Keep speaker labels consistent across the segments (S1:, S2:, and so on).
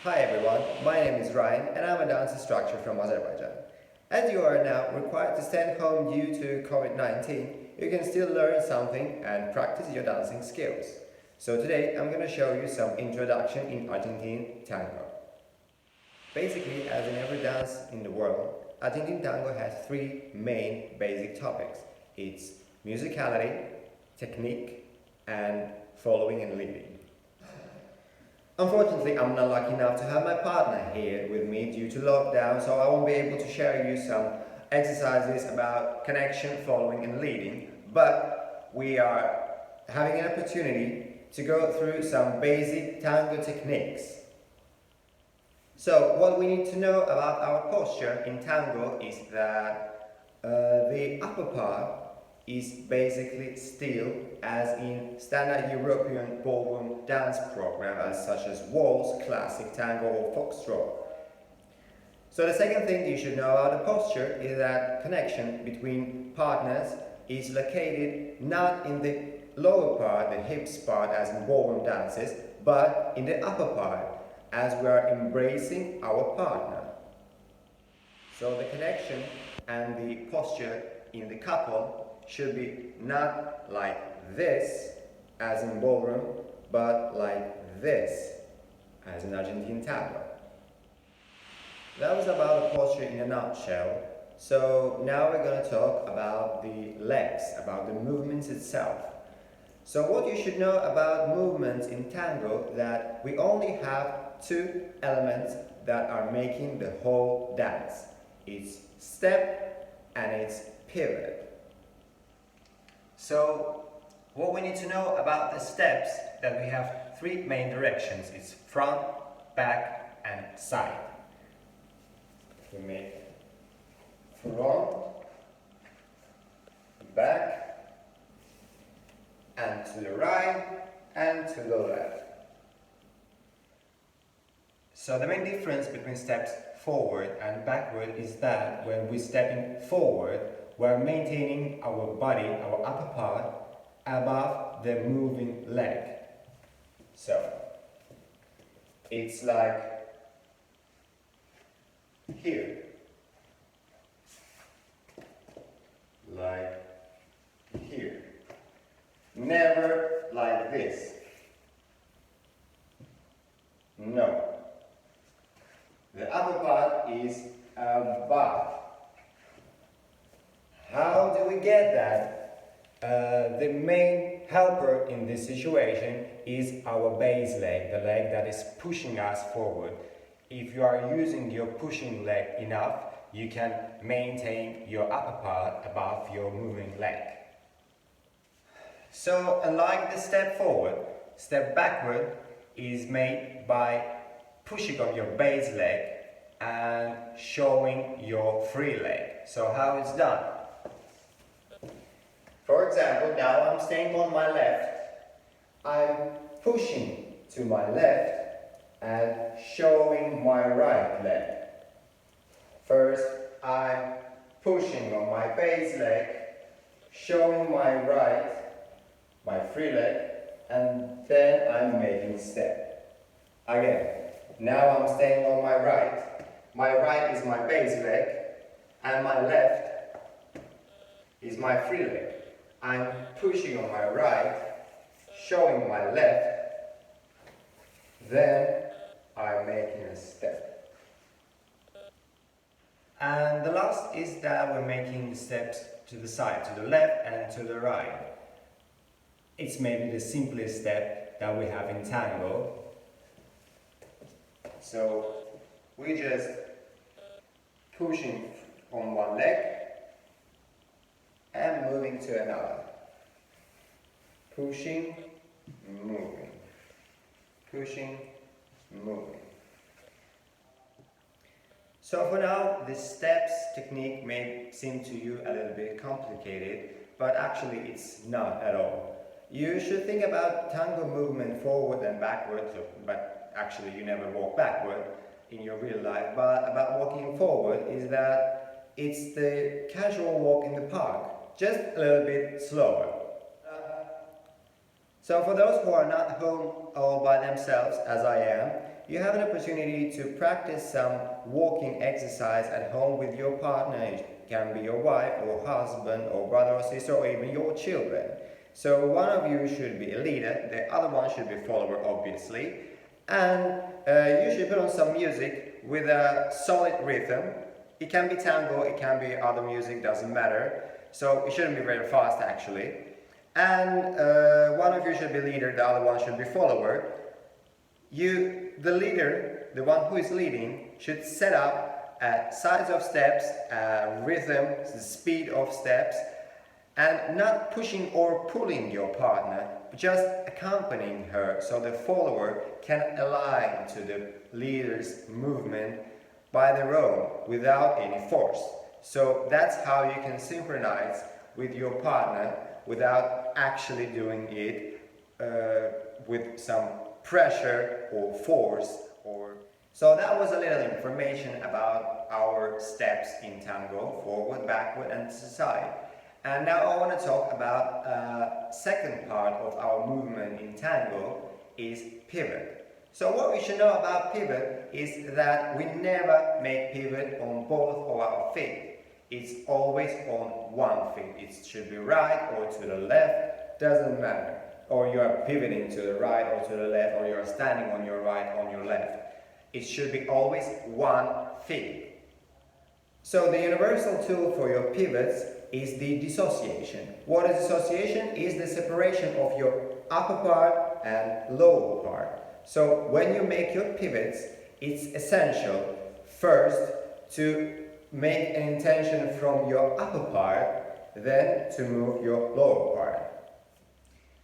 S1: Hi everyone, my name is Ryan and I'm a dance instructor from Azerbaijan. As you are now required to stay at home due to COVID-19, you can still learn something and practice your dancing skills. So today I'm going to show you some introduction in Argentine Tango. Basically, as in every dance in the world, Argentine Tango has three main basic topics. It's musicality, technique, and following and leading. Unfortunately, I'm not lucky enough to have my partner here with me due to lockdown, so I won't be able to share you some exercises about connection, following and leading, but we are having an opportunity to go through some basic tango techniques. So what we need to know about our posture in tango is that the upper part is basically still as in standard European ballroom dance program as such as waltz, classic tango or foxtrot. So the second thing you should know about the posture is that connection between partners is located not in the lower part, the hips part as in ballroom dances, but in the upper part as we are embracing our partner. So the connection and the posture in the couple should be not like this as in ballroom, but like this as in Argentine tango. That was about the posture in a nutshell. So now we're going to talk about the legs, about the movements itself. So what you should know about movements in tango that we only have two elements that are making the whole dance. It's step and it's pivot. So what we need to know about the steps that we have three main directions. It's front, back and side. We make front, back and to the right and to the left. So the main difference between steps forward and backward is that when we're stepping forward, we're maintaining our body, our upper part, above the moving leg. So, it's like here, like here. Never like this. No. The upper part is above. How do we get that? The main helper in this situation is our base leg, the leg that is pushing us forward. If you are using your pushing leg enough, you can maintain your upper part above your moving leg. So, unlike the step forward, step backward is made by pushing on your base leg and showing your free leg. So how it's done? For example, now I'm staying on my left, I'm pushing to my left and showing my right leg. First, I'm pushing on my base leg, showing my right, my free leg, and then I'm making step. Again, now I'm staying on my right. My right is my base leg, and my left is my free leg. I'm pushing on my right, showing my left, then I'm making a step. And the last is that we're making steps to the side, to the left and to the right. It's maybe the simplest step that we have in tango. So we just pushing on one leg and moving to another. Pushing, moving. Pushing, moving. So for now, the steps technique may seem to you a little bit complicated, but actually it's not at all. You should think about tango movement forward and backward, but actually you never walk backward in your real life, but about walking forward is that it's the casual walk in the park, just a little bit slower. So for those who are not home all by themselves, as I am, you have an opportunity to practice some walking exercise at home with your partner. It can be your wife or husband or brother or sister or even your children. So one of you should be a leader, the other one should be a follower, obviously, and you should put on some music with a solid rhythm. It can be tango, it can be other music, doesn't matter. So it shouldn't be very fast actually. And one of you should be leader, the other one should be follower. The leader, the one who is leading, should set up size of steps, rhythm, the speed of steps, and not pushing or pulling your partner, but just accompanying her so the follower can align to the leader's movement by their own without any force. So that's how you can synchronize with your partner without actually doing it with some pressure or force. So that was a little information about our steps in tango: forward, backward and to the side. And now I want to talk about second part of our movement in tango is pivot. So what we should know about pivot is that we never make pivot on both of our feet. It's always on one foot. It should be right or to the left, doesn't matter. Or you are pivoting to the right or to the left, or you are standing on your right, on your left. It should be always one foot. So the universal tool for your pivots is the dissociation. What is dissociation? Is the separation of your upper part and lower part. So when you make your pivots, it's essential first to make an intention from your upper part, then to move your lower part.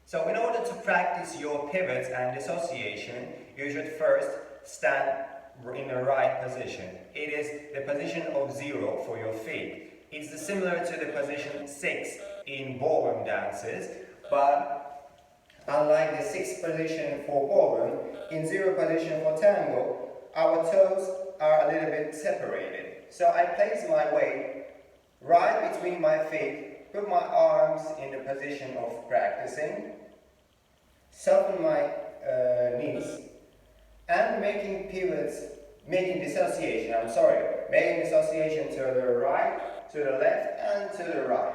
S1: So in order to practice your pivots and dissociation, you should first stand in the right position. It is the position of 0 for your feet. It's similar to the position 6 in ballroom dances, but unlike the 6th position for ballroom, in 0 position for tango, our toes are a little bit separated. So I place my weight right between my feet, put my arms in the position of practicing, soften my knees, and making dissociation to the right, to the left, and to the right,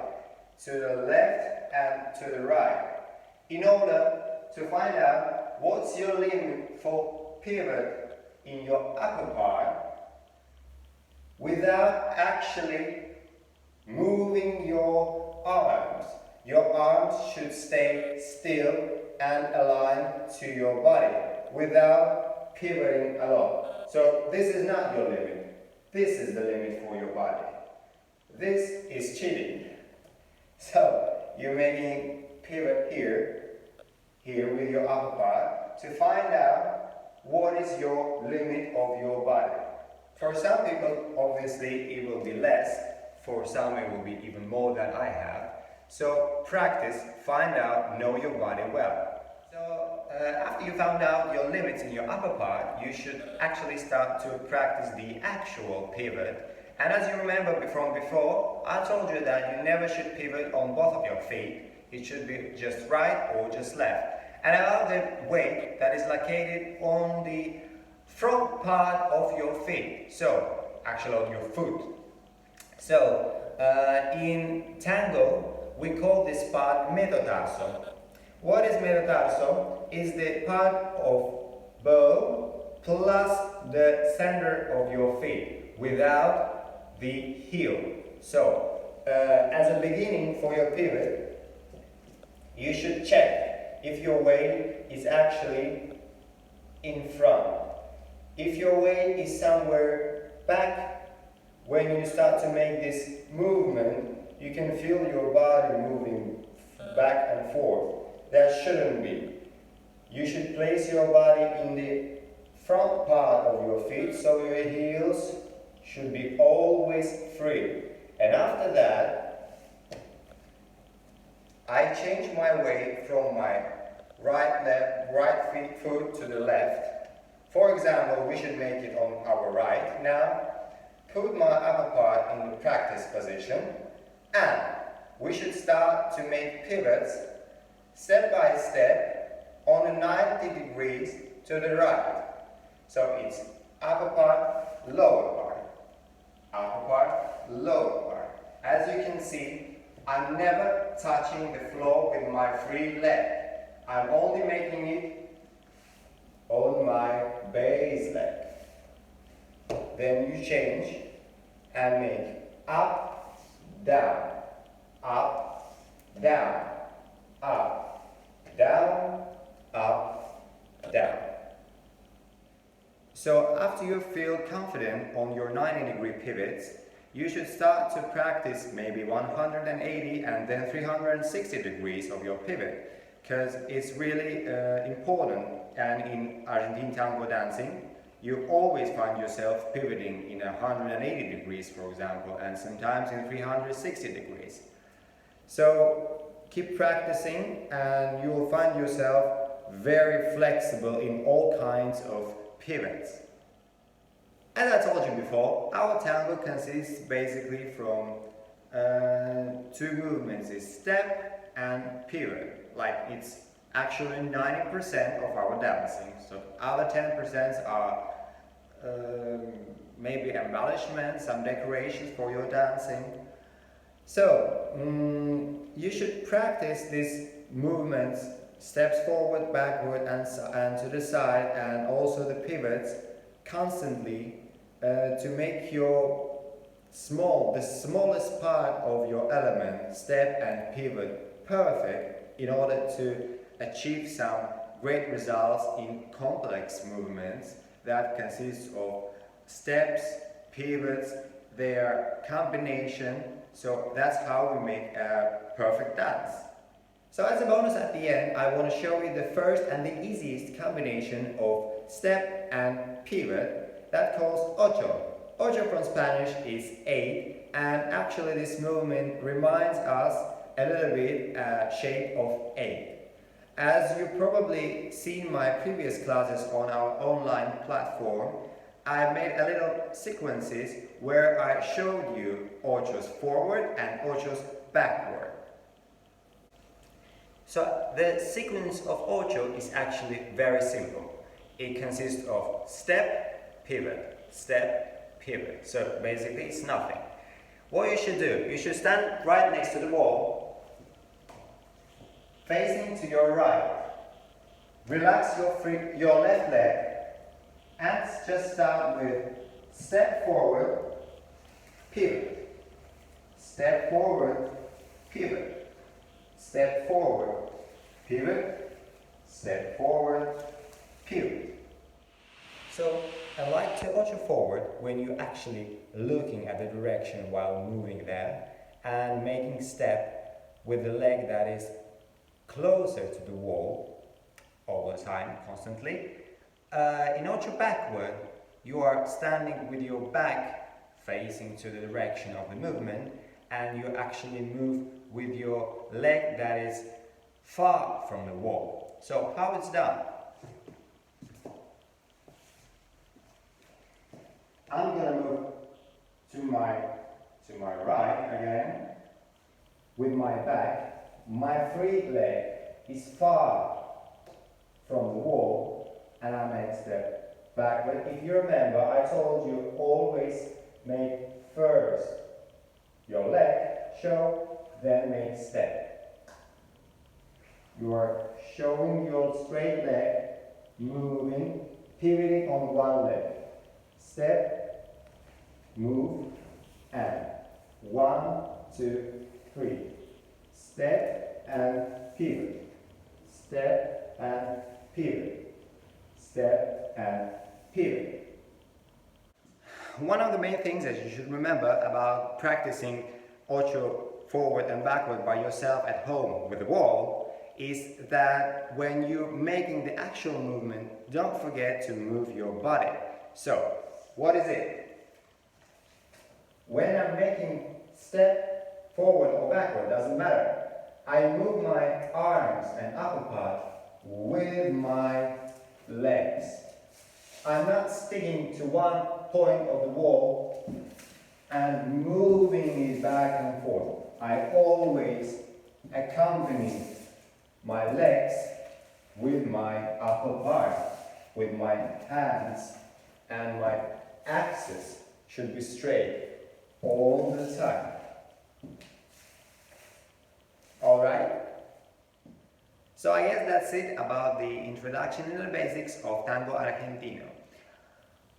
S1: to the left, and to the right, in order to find out what's your limit for pivot in your upper part without actually moving your arms. Your arms should stay still and aligned to your body without pivoting a lot. So this is not your limit. This is the limit for your body. This is cheating. So you're making pivot here with your upper part to find out what is your limit of your body. For some people, obviously, it will be less. For some, it will be even more than I have. So practice, find out, know your body well. So after you found out your limits in your upper part, you should actually start to practice the actual pivot. And as you remember from before, I told you that you never should pivot on both of your feet. It should be just right or just left. And allow the weight that is located on the front part of your feet. So, actually on your foot. So, in tango, we call this part metatarso. What is metatarso? Is the part of bow plus the center of your feet without the heel. So, as a beginning for your pivot, you should check if your weight is actually in front. If your weight is somewhere back, when you start to make this movement, you can feel your body moving back and forth. That shouldn't be. You should place your body in the front part of your feet, so your heels should be always free. And after that, I change my weight from my right foot to the left. For example, we should make it on our right. Now, put my upper part in the practice position, and we should start to make pivots step by step on a 90 degrees to the right. So it's upper part, lower part, upper part, lower part. As you can see, I'm never touching the floor with my free leg. I'm only making it on my base leg. Then you change and make up, down, up, down, up, down, up, down. So after you feel confident on your 90-degree pivots, you should start to practice maybe 180 and then 360 degrees of your pivot, because it's really important. And in Argentine Tango dancing, you always find yourself pivoting in 180 degrees, for example, and sometimes in 360 degrees. So keep practicing and you will find yourself very flexible in all kinds of pivots. As I told you before, our tango consists basically from two movements: is step and pivot. Like, it's actually 90% of our dancing. So other 10% are maybe embellishments, some decorations for your dancing. So you should practice these movements, steps forward, backward, and to the side, and also the pivots constantly to make your the smallest part of your element, step and pivot, perfect in order to achieve some great results in complex movements that consist of steps, pivots, their combination. So that's how we make a perfect dance. So as a bonus at the end, I want to show you the first and the easiest combination of step and pivot that calls ocho. Ocho from Spanish is 8, and actually this movement reminds us a little bit shape of 8. As you probably seen my previous classes on our online platform, I made a little sequences where I showed you ochos forward and ochos backward. So the sequence of ocho is actually very simple. It consists of step, pivot, step, pivot. So basically it's nothing. What you should do, you should stand right next to the wall, facing to your right. Relax your left leg and just start with step forward, pivot, step forward, pivot, step forward, pivot, step forward, pivot. So I like to ocho forward when you're actually looking at the direction while moving there and making step with the leg that is closer to the wall all the time, constantly. In ocho backward, you are standing with your back facing to the direction of the movement, and you actually move with your leg that is far from the wall. So how it's done? I'm gonna move to my right again with my back. My free leg is far from the wall, and I make step backward. If you remember, I told you always make first your leg show, then make step. You are showing your straight leg, moving, pivoting on one leg. Step, move, and 1, 2, 3. Step and pivot. Step and pivot. Step and pivot. One of the main things that you should remember about practicing ocho forward and backward by yourself at home with the wall is that when you're making the actual movement, don't forget to move your body. So, what is it? When I'm making step forward or backward, doesn't matter. I move my arms and upper part with my legs. I'm not sticking to one point of the wall and moving it back and forth. I always accompany my legs with my upper part. with my hands, and my axis should be straight all the time. Alright? So I guess that's it about the introduction and the basics of Tango Argentino.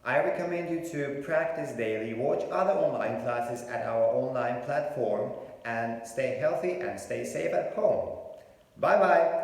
S1: I recommend you to practice daily, watch other online classes at our online platform, and stay healthy and stay safe at home. Bye bye!